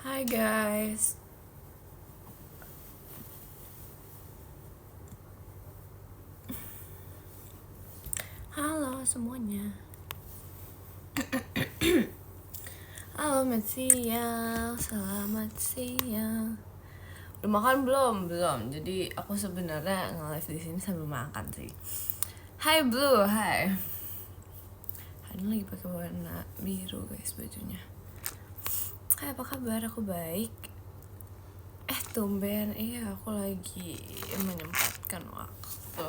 Hai guys. Halo semuanya. Halo, selamat siang. Selamat siang. Udah makan belum? Belum. Jadi aku sebenarnya nge-live di sini sambil makan sih. Hai Blue, hai. Ini lagi pakai warna biru guys bajunya. Hai, apa kabar? Aku baik. Tumben. Iya, aku lagi menyempatkan waktu.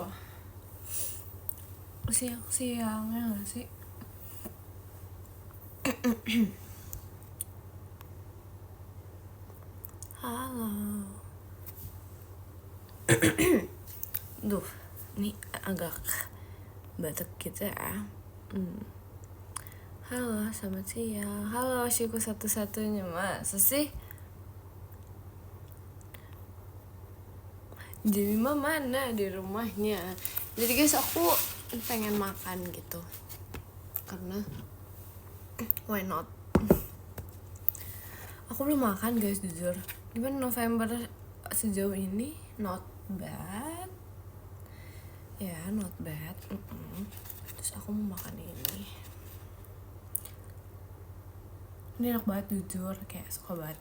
Siang-siangnya gak sih? Halo. Duh, ini agak batuk gitu ya. Halo, selamat siang. Halo, Shiku satu-satunya, masa sih? Jemima mana di rumahnya? Jadi guys, aku pengen makan gitu. Karena why not? Aku belum makan guys, jujur. Gimana November sejauh ini? Not bad. Ya, not bad. Terus aku mau makan ini. Ini enak banget jujur, kayak suka banget.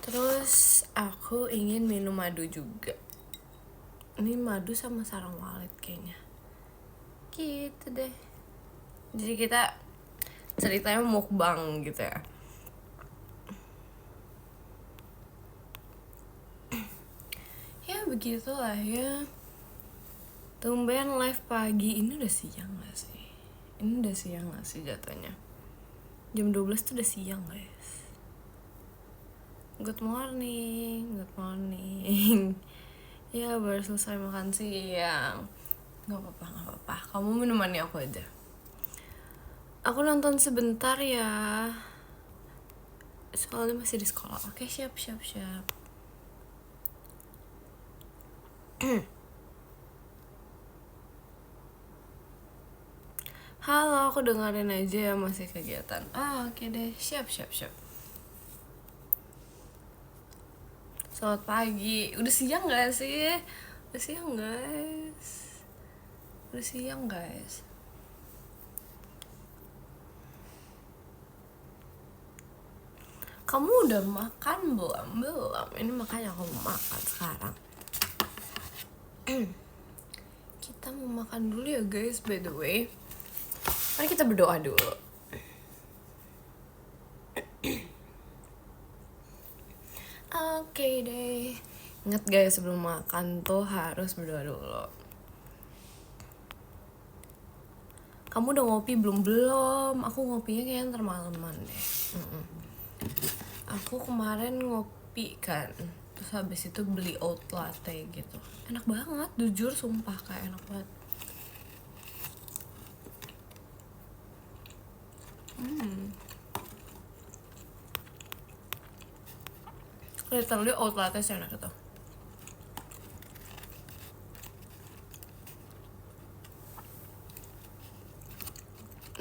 Terus aku ingin minum madu juga. Ini madu sama sarang walet kayaknya. Gitu deh. Jadi kita ceritanya mukbang gitu ya. Ya begitulah ya. Tumben live pagi. Ini udah siang gak sih? Ini udah siang gak sih jatuhnya? Jam 12 tuh udah siang guys. Good morning. Good morning. Ya baru selesai makan siang. Gak apa-apa. Kamu menemani aku aja. Aku nonton sebentar ya. Soalnya masih di sekolah. Oke, siap. Halo, aku dengerin aja ya, masih kegiatan. Oke deh, siap. Selamat pagi. Udah siang gak sih? Udah siang guys. Kamu udah makan belum? Belum. Ini makanya aku mau makan sekarang. Kita mau makan dulu ya guys, by the way. Mari kita berdoa dulu. Oke deh. Ingat guys, sebelum makan tuh harus berdoa dulu. Kamu udah ngopi belum? Aku ngopinya kayaknya ntar malaman deh. Aku kemarin ngopi kan, terus habis itu beli oat latte gitu. Enak banget, jujur sumpah kayak enak banget. Literally oat latte sih enak gitu.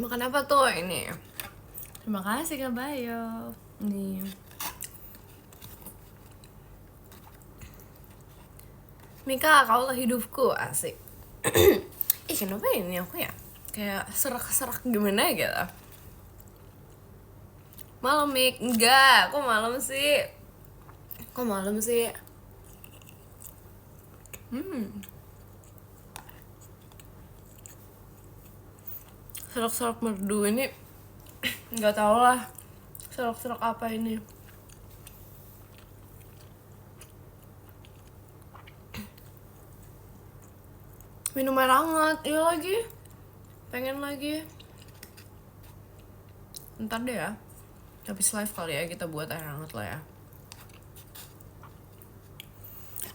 Makan apa tuh ini? Terima kasih Kak Bayo. Nih. Mika, kaulah hidupku, asik. Ih, kenapa ini aku ya? Kayak serak-serak gimana gitu. Malam, Mik. Enggak, kok malam sih? Serak-serak merdu ini nggak tau lah. Serak-serak apa ini? Minum air hangat, iya lagi. Pengen lagi. Ntar deh ya. Habis live kali ya kita buat air hangat lah ya.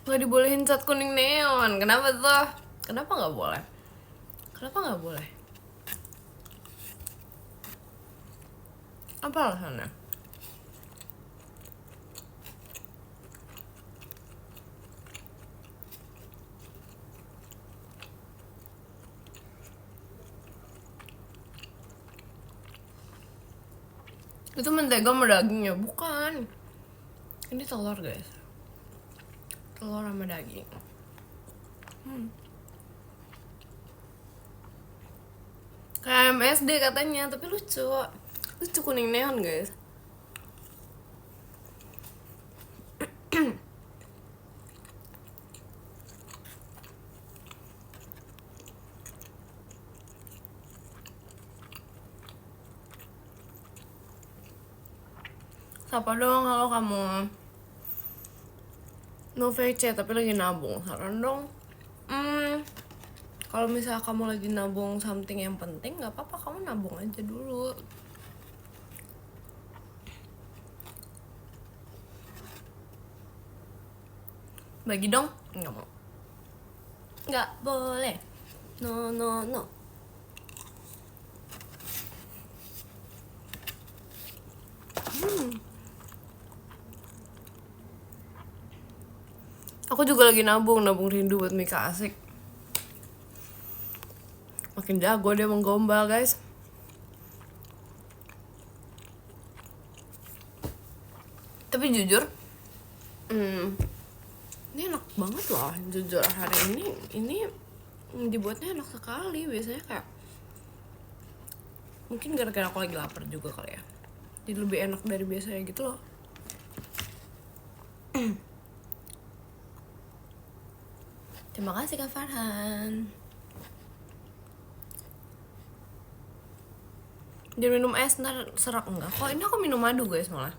Gak dibolehin cat kuning neon. Kenapa tuh? Kenapa gak boleh? Apa alasannya? Itu mentega sama dagingnya, bukan. Ini telur guys, telur sama daging. Kayak MSD katanya, tapi lucu. Lucu kuning neon guys. Sapa dong kalau kamu no VC tapi lagi nabung, saran dong. Kalau misalnya kamu lagi nabung something yang penting, nggak apa-apa, kamu nabung aja dulu. Bagi dong, nggak mau, nggak boleh, no no no. Aku juga lagi nabung rindu buat Mika Asik. Makin jago dia menggombal guys. Tapi jujur, ini enak banget loh. Jujur hari ini dibuatnya enak sekali. Biasanya kayak, mungkin gara-gara aku lagi lapar juga kali ya, jadi lebih enak dari biasanya gitu loh. Terima kasih Kak Farhan. Dia minum es ntar serak enggak? Kok ini aku minum madu guys malah,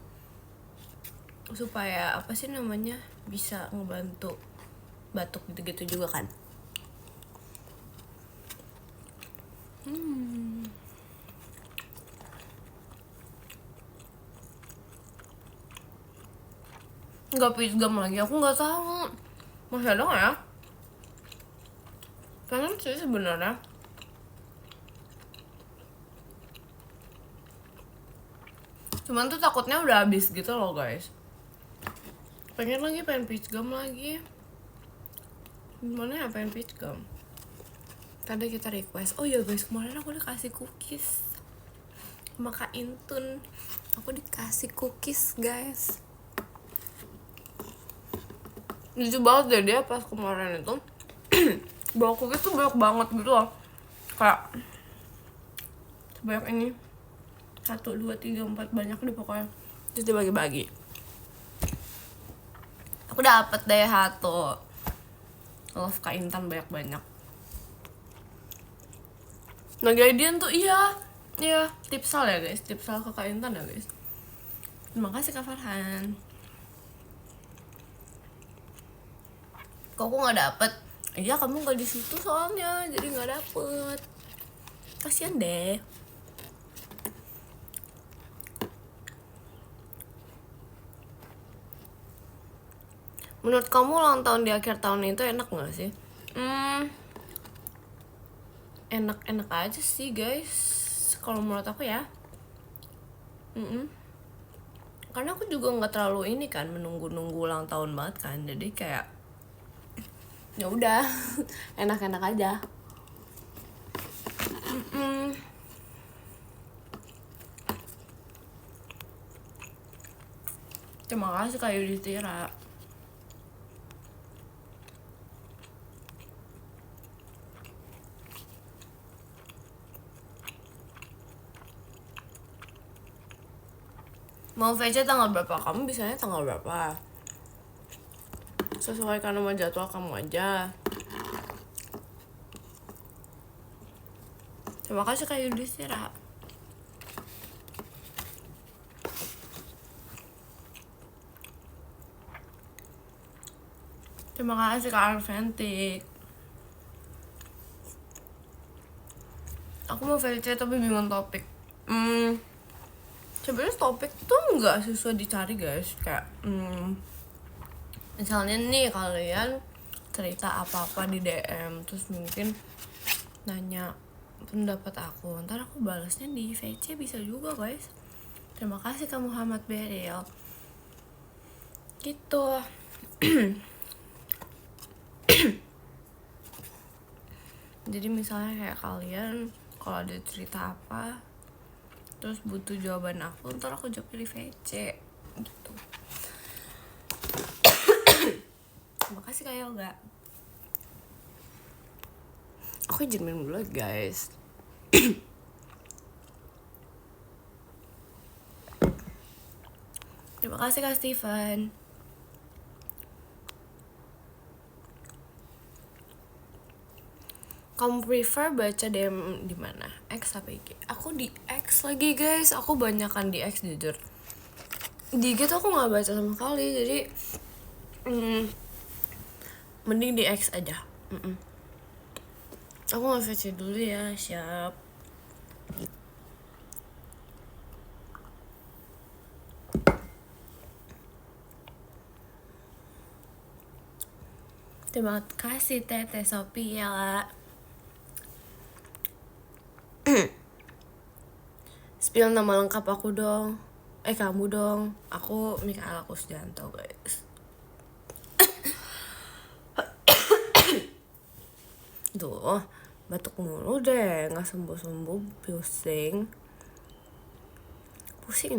supaya apa sih namanya, bisa ngebantu batuk gitu-gitu juga kan. Nggak peach gum lagi, aku nggak tahu masih ada nggak ya. Pengen sih sebenarnya. Cuman tuh takutnya udah habis gitu loh guys. Pengen peach gum lagi. Gimana ya, pengen peach gum. Tadi kita request. Oh iya guys, kemarin aku dikasih cookies sama Kak Intun. Aku dikasih cookies guys. Lucu banget deh dia pas kemarin itu. Bawa cookies tuh banyak banget gitu loh. Kayak sebanyak ini. 1, 2, 3, 4, banyak deh pokoknya. Terus dibagi-bagi. Aku dapet deh 1. Love Kak Intan banyak-banyak. Nah Guardian tuh iya tipsal ya guys, tipsal ke Kak Intan ya guys. Terima kasih Kak Farhan. Kok aku nggak dapet? Iya kamu nggak di situ soalnya, jadi nggak dapet. Kasian deh. Menurut kamu ulang tahun di akhir tahun itu enak nggak sih? Enak-enak aja sih guys, kalau menurut aku ya. Karena aku juga nggak terlalu ini kan, menunggu-nunggu ulang tahun banget kan, jadi kayak ya udah enak-enak aja. Terima kasih Kak Yudhistira. Mau VC tanggal berapa? Kamu bisanya tanggal berapa? Sesuaikan sama jadwal kamu aja. Terima kasih Kak Yudhistira. Terima kasih Kak Arventik. Aku mau VC tapi bingung topik. Sebenarnya topik tuh nggak sesuai dicari guys. Kayak misalnya nih kalian cerita apa-apa di DM, terus mungkin nanya pendapat aku, ntar aku balasnya di VC bisa juga guys. Terima kasih Kak Muhammad Beril. Gitu. Jadi misalnya kayak kalian kalau ada cerita apa, terus butuh jawaban aku, ntar aku jawabnya di VC gitu. Makasih Kak Yoga. Aku izin minum dulu guys. Terima kasih Kak Steven. Kamu prefer baca DM di mana? X apa IG? Aku di X lagi guys. Aku banyakan di X jujur. Di IG tuh aku nggak baca sama sekali, jadi mending di X aja. Aku nge-VC dulu ya, siap. Terima kasih Teteh Sophia. Spill nama lengkap aku dong. Kamu dong. Aku Mikaela Kusdianto guys. Tuh, batuk mulu deh, nggak sembuh-sembuh, pusing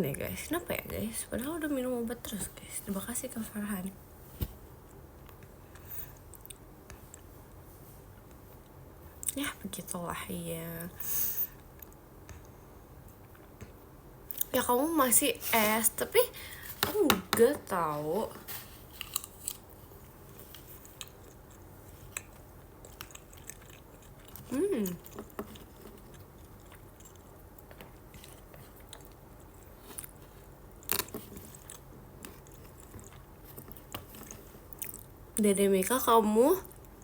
deh guys. Kenapa ya guys? Padahal udah minum obat terus guys. Terima kasih Kak Farhan. Ya begitulah ya. Ya kamu masih S, tapi aku enggak tahu. Dede Mika, kamu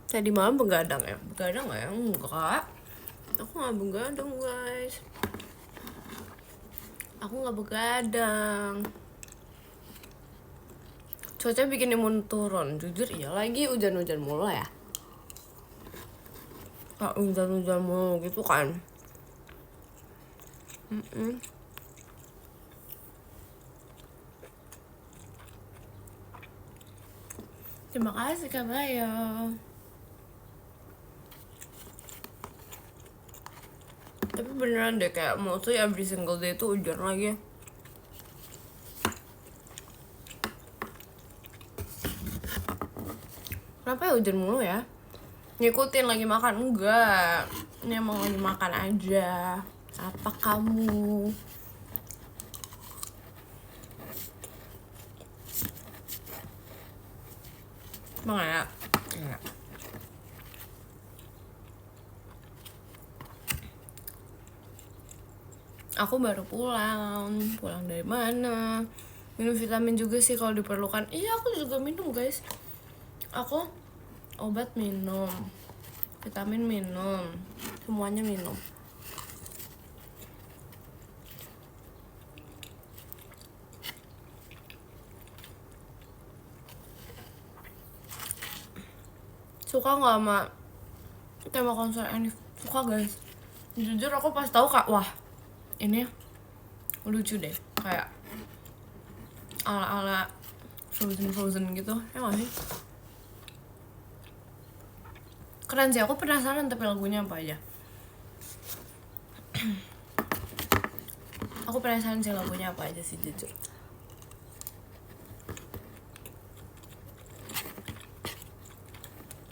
tadi malam begadang ya? Begadang gak ya? Enggak. Aku gak begadang guys. Aku gak begadang. Cuaca bikin imun turun. Jujur iya, lagi hujan-hujan mulu ya. Kak hujan-hujan mulu gitu kan. Terima kasih Kak Bayo. Tapi beneran deh, kayak mostly every single day tuh hujan lagi. Kenapa ya hujan mulu ya? Ngikutin lagi makan? Enggak. Ini emang lagi makan aja. Apa kamu? Emang ya? Enggak. Aku baru pulang dari mana? Minum vitamin juga sih kalau diperlukan. Iya, aku juga minum guys. Aku obat minum, vitamin minum, semuanya minum. Suka nggak sama tema konser ini? Suka guys. Jujur aku pas tahu Kak, wah ini lucu deh, kayak ala-ala Frozen gitu, ya nggak sih? Keren sih, aku penasaran tapi lagunya apa aja. Aku penasaran sih lagunya apa aja sih jujur.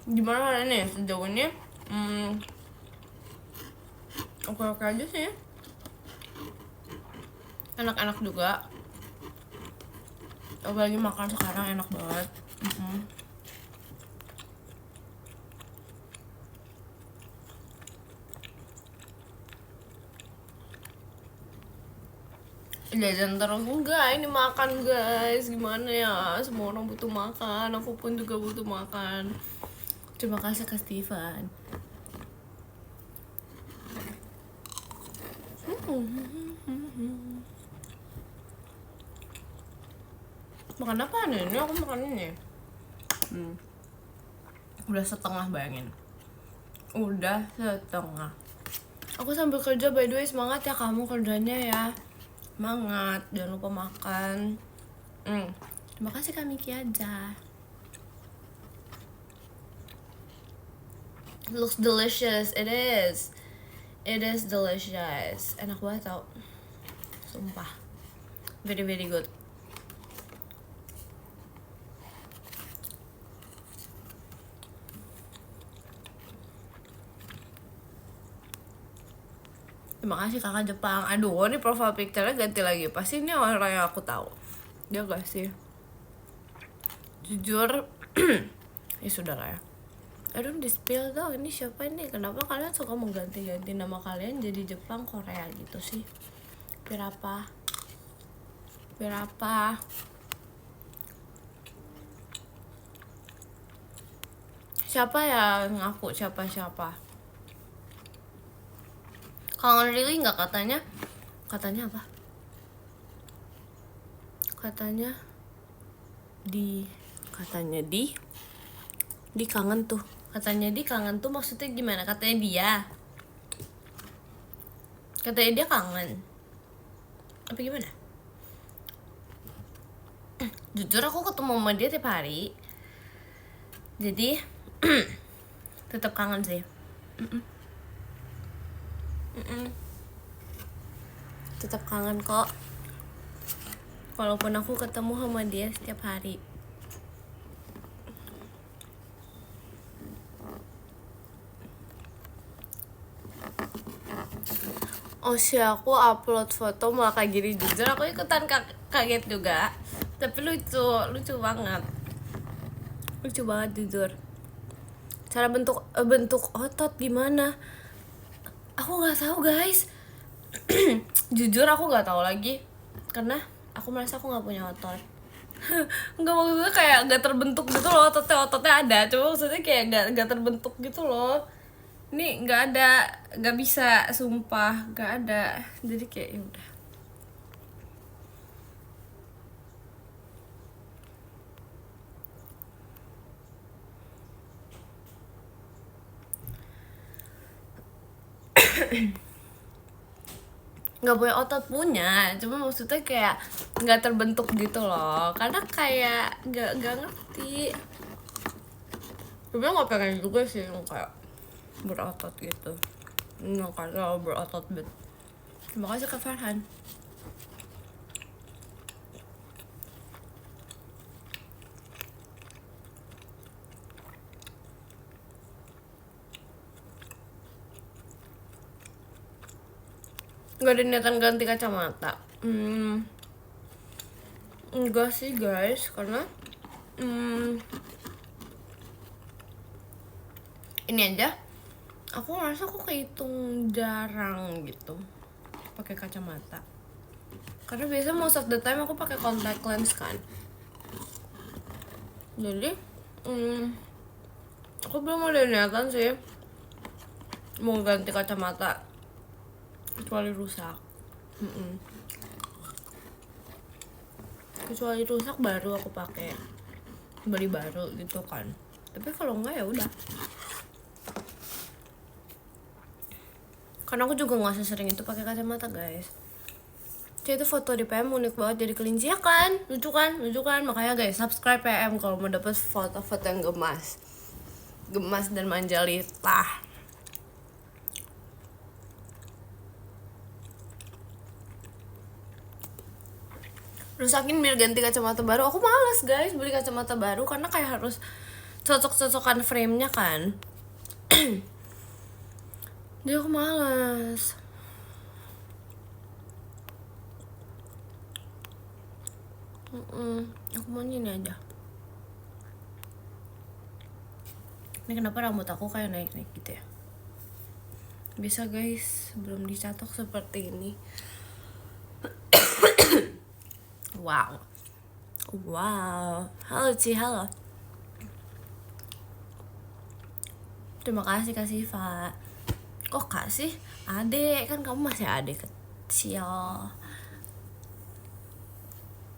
Gimana kalian nih sejauh ini? Oke aja sih, enak-enak juga. Apalagi makan sekarang enak banget. Jajan terus enggak, ini makan guys. Gimana ya, semua orang butuh makan, aku pun juga butuh makan. Terima kasih Kak Steven. Makan apa nih? Ini aku makan ini. Udah setengah, bayangin. Udah setengah. Aku sambil kerja, by the way. Semangat ya kamu kerjanya ya. Semangat, jangan lupa makan. Terima kasih Kak Miki aja. It looks delicious. It is delicious. Enak banget tau. sumpah. Very very good. Terima kasih kakak Jepang. Aduh, ini profile picture-nya ganti lagi. Pasti ini orang yang aku tahu. Dia gak sih? Jujur, ya sudah lah ya. Aduh, di spill dong. Ini siapa ini? Kenapa kalian suka mengganti-ganti nama kalian jadi Jepang, Korea gitu sih? Biar apa? Biar apa? Siapa ya ngaku siapa-siapa? Kangen really nggak katanya? Katanya apa? Katanya di kangen tuh. Katanya di kangen tuh maksudnya gimana? Katanya dia kangen. Apa gimana? Jujur aku ketemu sama dia tiap hari. Jadi tetap kangen sih. Tetap kangen kok. Walaupun aku ketemu sama dia setiap hari. Oh sih, aku upload foto malah kayak gini. Jujur aku ikutan kaget juga. Tapi lucu banget. Lucu banget jujur. Cara bentuk otot gimana? Aku nggak tahu guys. Jujur aku nggak tahu lagi. Karena aku merasa aku nggak punya otot. Nggak, maksudnya kayak nggak terbentuk gitu loh. Ototnya ada, cuma maksudnya kayak nggak terbentuk gitu loh. Ini nggak ada, nggak bisa, sumpah nggak ada. Jadi kayak ya udah. Nggak punya otot, punya, cuma maksudnya kayak nggak terbentuk gitu loh. Karena kayak nggak ngerti. Sebenernya nggak pengen juga sih yang kayak berotot gitu. Nggak kayak berotot bet. Terima kasih Kak Farhan. Gak ada niatan ganti kacamata. Enggak sih guys, karena ini aja aku ngerasa aku kehitung jarang gitu pakai kacamata. Karena biasa most of the time aku pakai contact lens kan. Jadi aku belum ada niatan sih mau ganti kacamata, kecuali rusak. Kecuali rusak baru aku pakai, beli baru gitu kan. Tapi kalau enggak ya udah. Karena aku juga nggak sesering itu pakai kacamata guys. Jadi itu foto di PM unik banget, jadi kelinci ya kan, lucu kan. Makanya guys subscribe PM kalau mau dapet foto-foto yang gemas dan manjalita. Rusakin biar ganti kacamata baru. Aku malas guys beli kacamata baru karena kayak harus cocok-cocokan frame-nya kan. Jadi aku malas. Aku mau ini aja. Ini kenapa rambut aku kayak naik-naik gitu ya? Bisa guys, belum dicatok seperti ini. Wow. Halo Ci, halo. Terima kasih Kak Siva. Kok Kak sih? Adek, kan kamu masih adek kecil.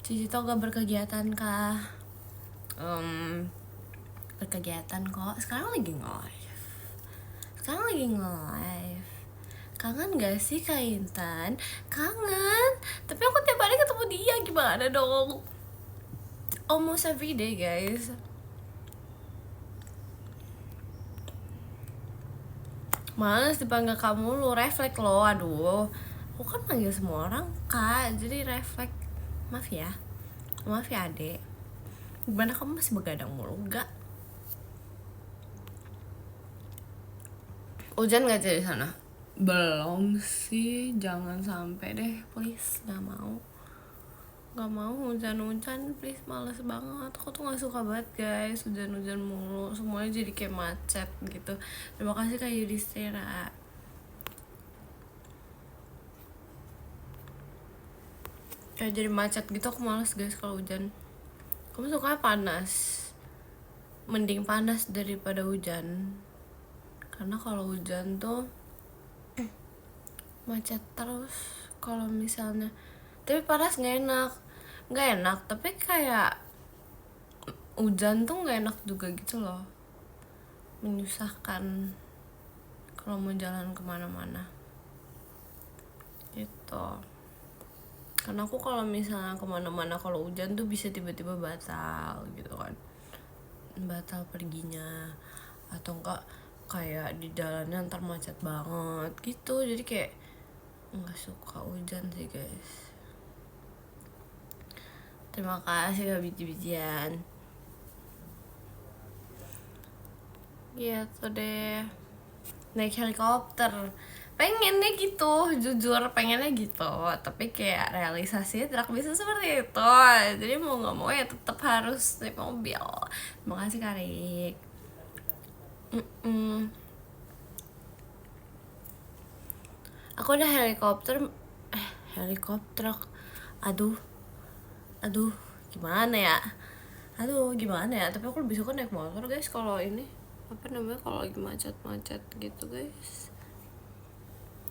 Cici tau gak berkegiatan kah? Berkegiatan kok. Sekarang lagi nge-live. Kangen gak sih Kak Intan? Kangen. Tapi aku tiap hari ketemu dia, gimana dong? Almost every day guys. Males dipanggil kamu, lu refleks lo. Aduh, aku kan manggil semua orang kak, jadi refleks. Maaf ya adek, gimana kamu masih begadang mulu? Enggak, hujan gak jadi sana? Belum sih, jangan sampai deh please, nggak mau hujan-hujan please, males banget. Aku tuh nggak suka banget guys hujan-hujan mulu, semuanya jadi kayak macet gitu. Terima kasih Kak Yudhistira. Kayak jadi macet gitu, aku males guys kalau hujan. Kamu sukanya panas? Mending panas daripada hujan, karena kalau hujan tuh macet terus. Kalau misalnya, tapi panas nggak enak, tapi kayak hujan tuh nggak enak juga gitu loh, menyusahkan kalau mau jalan kemana-mana gitu. Karena aku kalau misalnya kemana-mana kalau hujan tuh bisa tiba-tiba batal gitu kan, batal perginya, atau enggak kayak di jalannya ntar macet banget gitu. Jadi kayak nggak suka hujan sih guys. Terima kasih Kak biji-bijian. Gitu deh, naik helikopter pengennya gitu, jujur pengennya gitu, tapi kayak realisasinya tidak bisa seperti itu. Jadi mau nggak mau ya tetap harus naik mobil. Terima kasih Karik. Aku udah helikopter aduh gimana ya, tapi aku lebih suka naik motor guys kalau ini apa namanya, kalau lagi macet gitu guys.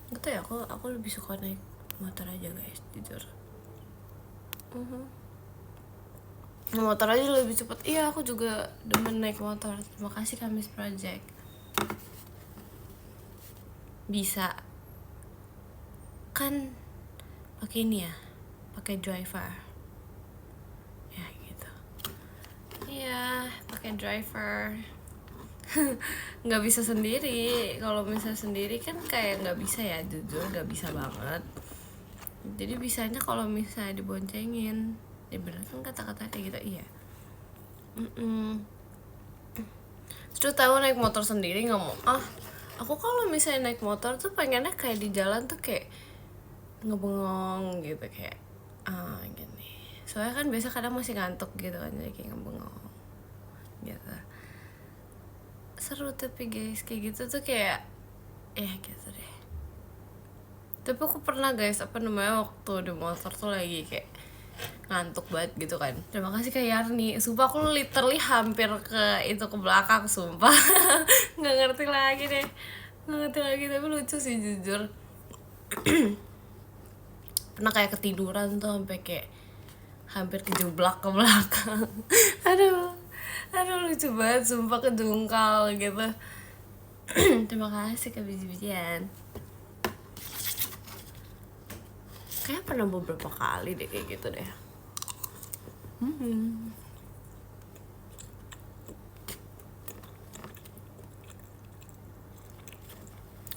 Gak tau ya, aku lebih suka naik motor aja guys, jujur. Motor aja lebih cepet. Iya, aku juga demen naik motor. Terima kasih Kamis Project. Bisa kan pakai ini ya, pakai driver ya gitu. Iya, pakai driver. Nggak bisa sendiri. Kalau misalnya sendiri kan kayak nggak bisa ya, jujur nggak bisa banget. Jadi bisanya kalau misalnya diboncengin. Ya bener kan kata-kata kayak gitu. Iya. Terus tahu naik motor sendiri nggak mau. Aku kalau misalnya naik motor tuh pengennya kayak di jalan tuh kayak ngebengong gitu, kayak gini. Soalnya kan biasa kadang masih ngantuk gitu kan, jadi kayak ngebengong gitu. Seru tapi guys kayak gitu tuh kayak ya gitu deh. Tapi aku pernah guys waktu di motor tuh lagi kayak ngantuk banget gitu kan. Terima kasih Kak Yarni. Sumpah aku literally hampir ke belakang sumpah. Nggak ngerti lagi tapi lucu sih jujur. Pernah kayak ketiduran tuh sampai kayak hampir kejeblak ke belakang. aduh lucu banget sumpah, kejungkal gitu. Terima kasih Kak biji-bijian. Kayak pernah beberapa kali deh kayak gitu deh.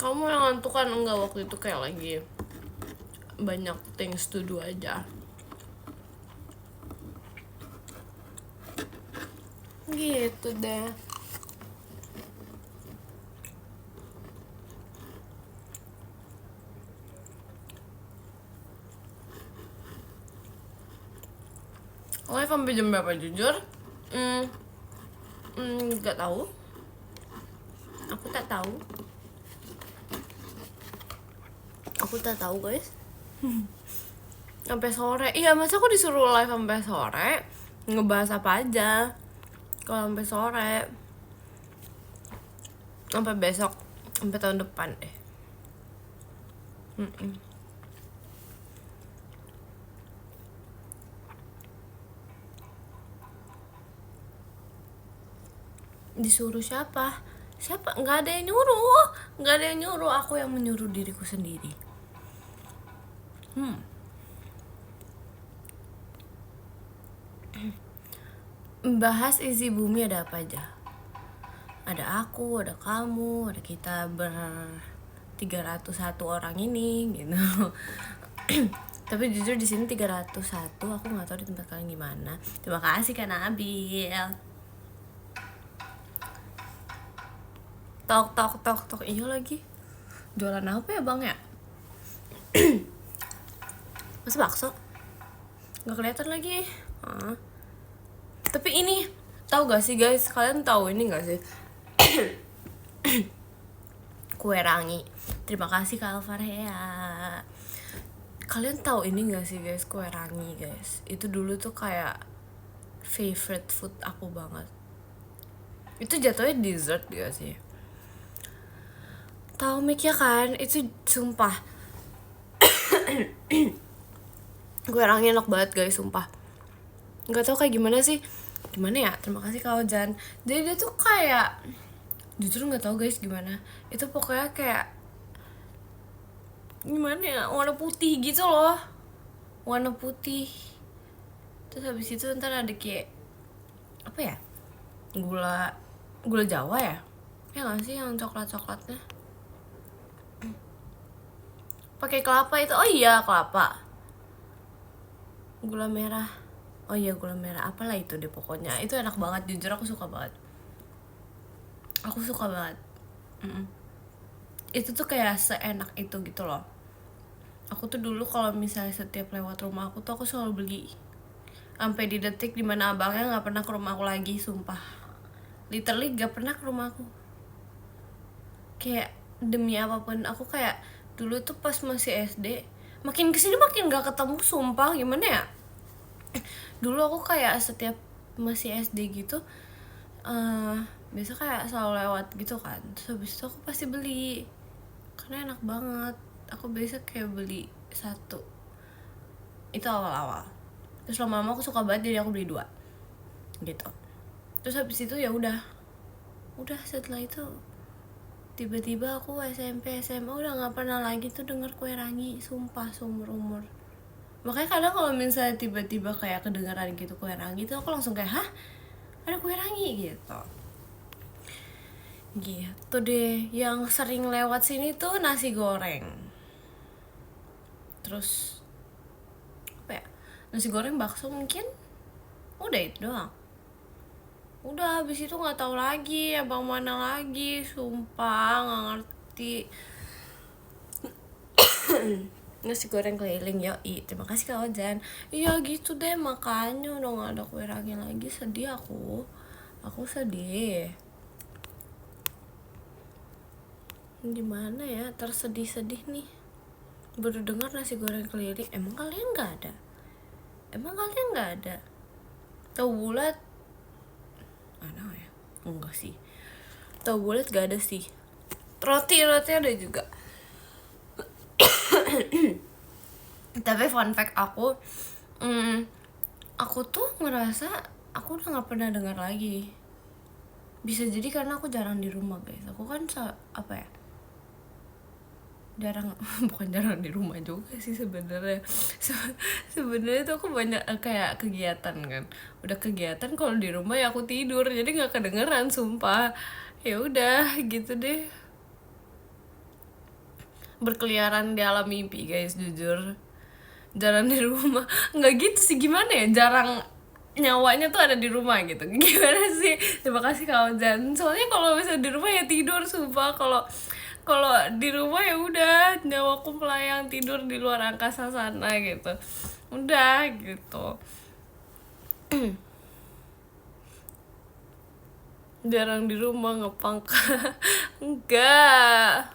Kamu yang ngantuk kan? Enggak, waktu itu kayak lagi banyak things to do aja gitu deh. Live sampai jam berapa jujur? Nggak tahu. Aku tak tahu guys. Sampai sore. Iya, masa aku disuruh live sampai sore? Ngebahas apa aja? Kalau sampai sore, sampai besok, sampai tahun depan deh. Disuruh siapa? Nggak ada yang nyuruh, aku yang menyuruh diriku sendiri. Bahas isi bumi ada apa aja? Ada aku, ada kamu, ada kita 301 orang ini gitu. Tapi jujur di sini 301, aku nggak tahu di tempat kalian gimana. Terima kasih Kak Nabil. Tok. Iya lagi. Jualan apa ya bang ya? Masa bakso? Nggak kelihatan lagi. Tapi ini tahu gak sih guys? Kalian tahu ini gak sih? Kue rangi. Terima kasih Kak Alvarhea. Kalian tahu ini gak sih guys, kue rangi guys? Itu dulu tuh kayak favorite food aku banget. Itu jatuhnya dessert gak sih? Tahu Mik ya kan? Itu sumpah. Kue rangi enak banget guys, sumpah. Gak tau kayak gimana sih. Gimana ya? Terima kasih Kak Ojan. Jadi dia tuh kayak, jujur gak tau guys gimana. Itu pokoknya kayak gimana ya, warna putih gitu loh, warna putih. Terus habis itu ntar ada kayak apa ya, gula Jawa ya nggak sih, yang coklatnya pakai kelapa itu. Oh iya, kelapa, gula merah. Oh iya, gula merah, apalah itu deh pokoknya. Itu enak banget, jujur aku suka banget. Itu tuh kayak seenak itu gitu loh. Aku tuh dulu kalau misalnya setiap lewat rumah aku tuh aku selalu beli, sampai di detik dimana abangnya nggak pernah ke rumah aku lagi, sumpah. Literally gak pernah ke rumah aku. Kayak demi apapun, aku kayak dulu tuh pas masih SD, makin kesini makin gak ketemu, sumpah. Gimana ya, dulu aku kayak setiap masih SD gitu, biasa kayak selalu lewat gitu kan. Terus habis itu aku pasti beli, karena enak banget. Aku biasa kayak beli satu, itu awal-awal. Terus lama-lama aku suka banget, jadi aku beli 2 gitu. Terus habis itu ya udah setelah itu tiba-tiba aku SMP SMA udah nggak pernah lagi tuh dengar kue rangi, sumpah, seumur umur. Makanya kadang kalau misalnya tiba-tiba kayak kedengaran gitu kue rangi tuh aku langsung kayak, hah, ada kue rangi gitu deh. Yang sering lewat sini tuh nasi goreng, terus apa ya, nasi goreng, bakso mungkin, udah itu doang. Udah habis itu nggak tahu lagi abang mana lagi, sumpah nggak ngerti. Nasi goreng keliling, yoi, terima kasih Kak Ojan. Iya gitu deh, makanya udah nggak ada kue rangi lagi, sedih aku sedih. Gimana ya, tersedih-sedih nih baru dengar nasi goreng keliling. Emang kalian nggak ada? Tahu bulat ada ya? Enggak sih, tahu bulat gak ada sih. Roti ada juga. Tapi fun fact aku tuh ngerasa aku udah nggak pernah dengar lagi. Bisa jadi karena aku jarang di rumah guys. Aku kan bukan jarang di rumah juga sih sebenarnya. Sebenarnya tuh aku banyak kayak kegiatan kan. Udah kegiatan, kalau di rumah ya aku tidur, jadi nggak kedengeran, sumpah. Ya udah gitu deh, berkeliaran di alam mimpi guys, jujur. Jarang di rumah, nggak gitu sih, gimana ya, jarang nyawanya tuh ada di rumah gitu. Gimana sih? Terima kasih Kak Ojan. Soalnya kalau misalnya di rumah ya tidur, sumpah. Kalau di rumah ya udah, nyawaku melayang tidur di luar angkasa sana gitu. Udah gitu. Jarang di rumah ngepang. Enggak.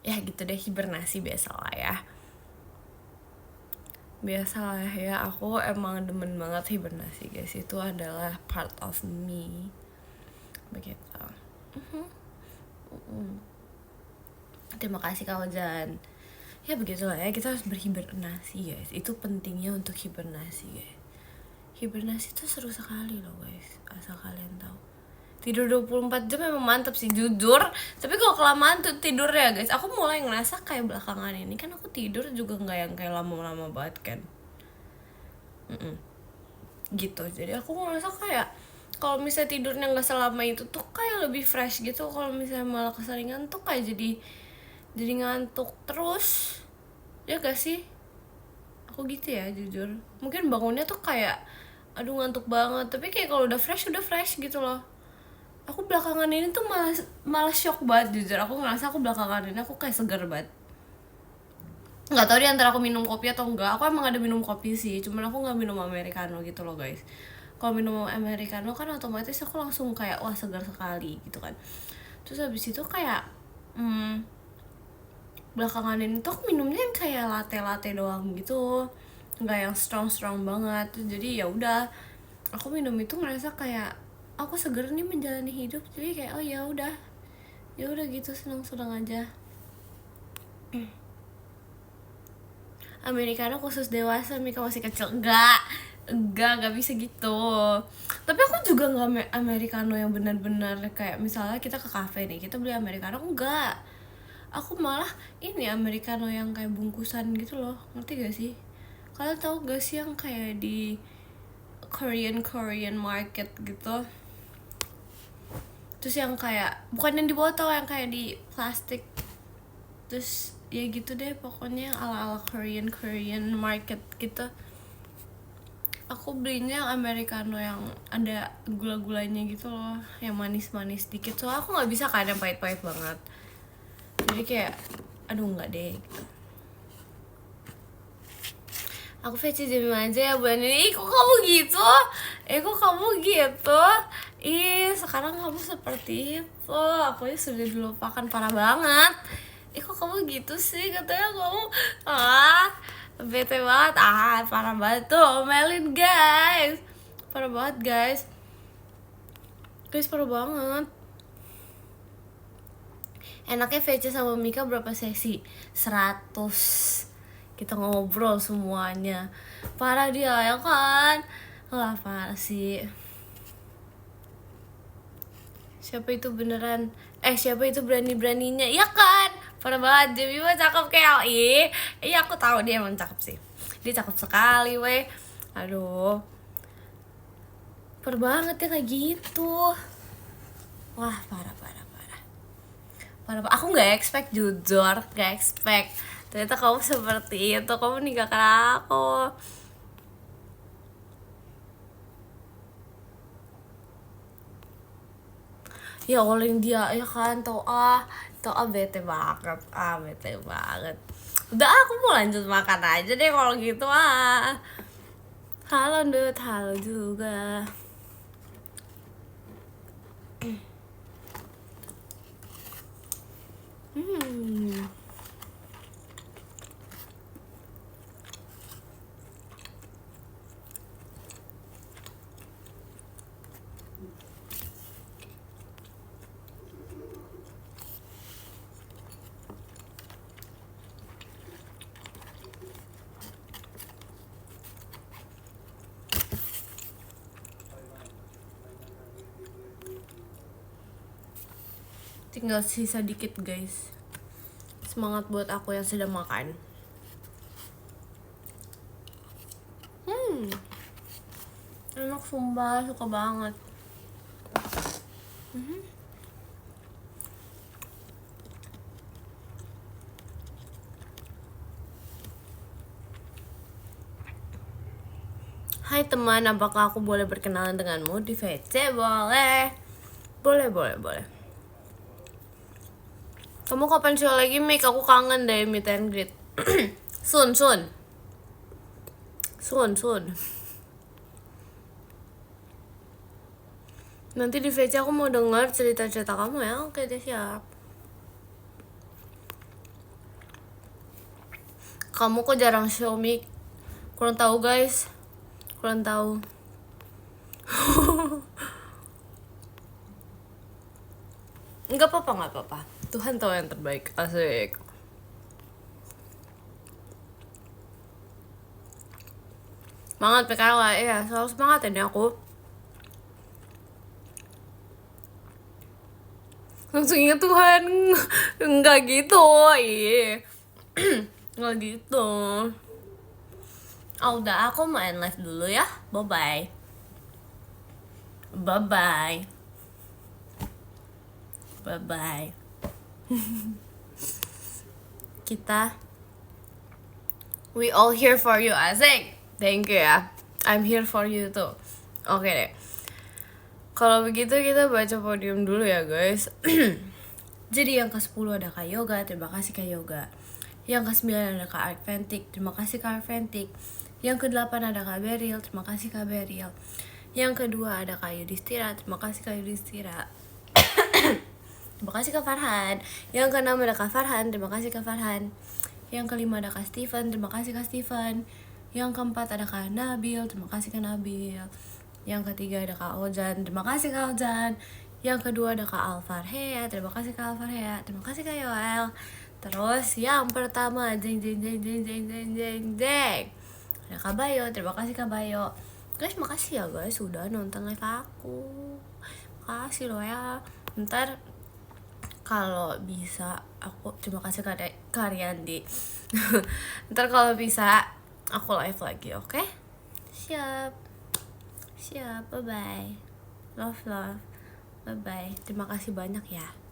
Ya gitu deh, hibernasi biasa lah ya. Aku emang demen banget hibernasi guys. Itu adalah part of me begitu. Terima kasih Kak Ojan. Ya begitulah ya, kita harus berhibernasi guys. Itu pentingnya untuk hibernasi guys. Hibernasi itu seru sekali loh guys, asal kalian tahu. Tidur 24 jam memang mantap sih, jujur. Tapi kalau kelamaan tuh tidur ya guys, aku mulai ngerasa kayak belakangan ini kan aku tidur juga nggak yang kayak lama-lama banget kan. Gitu, jadi aku ngerasa kayak kalau misalnya tidurnya nggak selama itu tuh kayak lebih fresh gitu. Kalau misalnya malah keseringan tuh kayak jadi ngantuk terus, ya gak sih? Aku gitu ya jujur, mungkin bangunnya tuh kayak aduh ngantuk banget, tapi kayak kalau udah fresh gitu loh. Aku belakangan ini tuh malah shock banget jujur. Aku ngerasa aku belakangan ini aku kayak segar banget. Nggak tahu di antara aku minum kopi atau enggak. Aku emang ada minum kopi sih, cuman aku nggak minum americano gitu loh guys. Kalau minum americano kan otomatis aku langsung kayak wah segar sekali gitu kan. Terus habis itu kayak belakangan ini tuh aku minumnya yang kayak latte doang gitu, nggak yang strong banget. Jadi ya udah, aku minum itu ngerasa kayak aku seger nih menjalani hidup. Jadi kayak oh ya udah gitu, senang aja. Americano khusus dewasa, Mika masih kecil. Enggak bisa gitu. Tapi aku juga nggak americano yang benar-benar kayak misalnya kita ke kafe nih, kita beli americano, enggak. Aku malah ini americano yang kayak bungkusan gitu loh, ngerti gak sih? Kalian tahu gak sih yang kayak di Korean market gitu? Terus yang kayak bukan yang di botol, yang kayak di plastik. Terus ya gitu deh pokoknya ala Korean market gitu. Aku belinya americano yang ada gula-gulanya gitu loh, yang manis dikit. Soalnya aku nggak bisa kan yang pahit-pahit banget. Jadi kayak aduh nggak deh gitu. Aku VC Jemim aja ya bulan ini. Kok kamu gitu? Sekarang kamu seperti itu. Aku ya sudah dilupakan parah banget. Kok kamu gitu sih? Katanya kamu bete banget. Parah banget tuh. Omelin guys. Parah banget guys. Parah banget. Enaknya VC sama Mika berapa sesi? 100. Kita ngobrol semuanya. Parah dia ya kan? Wah parah sih. Siapa itu beneran? Siapa itu beraninya? Ya kan? Parah banget. Jemim mah cakep kayak iya aku tahu dia emang cakep sih. Dia cakep sekali weh. Aduh. Parah banget ya kayak gitu. Wah parah. Aku nggak expect jujur, ternyata kamu seperti itu. Kamu ninggalkan aku. Ya oleng dia ya kan, toa bete banget. Udah aku mau lanjut makan aja deh kalau gitu. Halo Dut, halo juga. Tinggal sisa dikit guys. Semangat buat aku yang sedang makan. Enak sumpah, suka banget. Hai teman, apakah aku boleh berkenalan denganmu di VC? Boleh. Kamu kapan show lagi, Mik? Aku kangen deh meet and greet. Soon. Nanti di VC aku mau dengar cerita-cerita kamu ya. Oke deh, siap. Kamu kok jarang show, Mik? Kurang tahu guys. Nggak apa-apa. Tuhan tahu yang terbaik. Asik. Semangat PKL lah, ya selalu semangat ya nih aku. Langsung ingat Tuhan. Enggak gitu. Nggak gitu. Udah, aku main live dulu ya. Bye-bye. Bye bye. Bye bye. We all here for you, asik. Thank you ya. I'm here for you too. Oke deh. Kalau begitu kita baca podium dulu ya guys. Jadi yang ke-10 ada Kak Yoga, terima kasih Kak Yoga. Yang ke-9 ada Kak Arventik, terima kasih Kak Arventik. Yang ke-8 ada Kak Beril, terima kasih Kak Beril. Yang kedua ada Kak Yudhistira, terima kasih Kak Yudhistira. Terima kasih Kak Farhan. Yang ke-6 ada Kak Farhan, terima kasih Kak Farhan. Yang ke-5 ada Kak Steven, terima kasih Kak Steven. Yang ke-4 ada Kak Nabil, terima kasih Kak Nabil. Yang ketiga ada Kak Ojan, terima kasih Kak Ojan. Yang kedua ada Kak Alfarhea, terima kasih Kak Alfarhea. Terima kasih Kak Yoel. Terus yang pertama jeng ada Kak Bayo, terima kasih Kak Bayo. Guys, makasih ya guys sudah nonton live aku. Makasih loh ya. Ntar kalau bisa aku terima kasih Kak Riyandi. Ntar kalau bisa aku live lagi, oke? Siap. Bye bye. Love. Bye bye. Terima kasih banyak ya.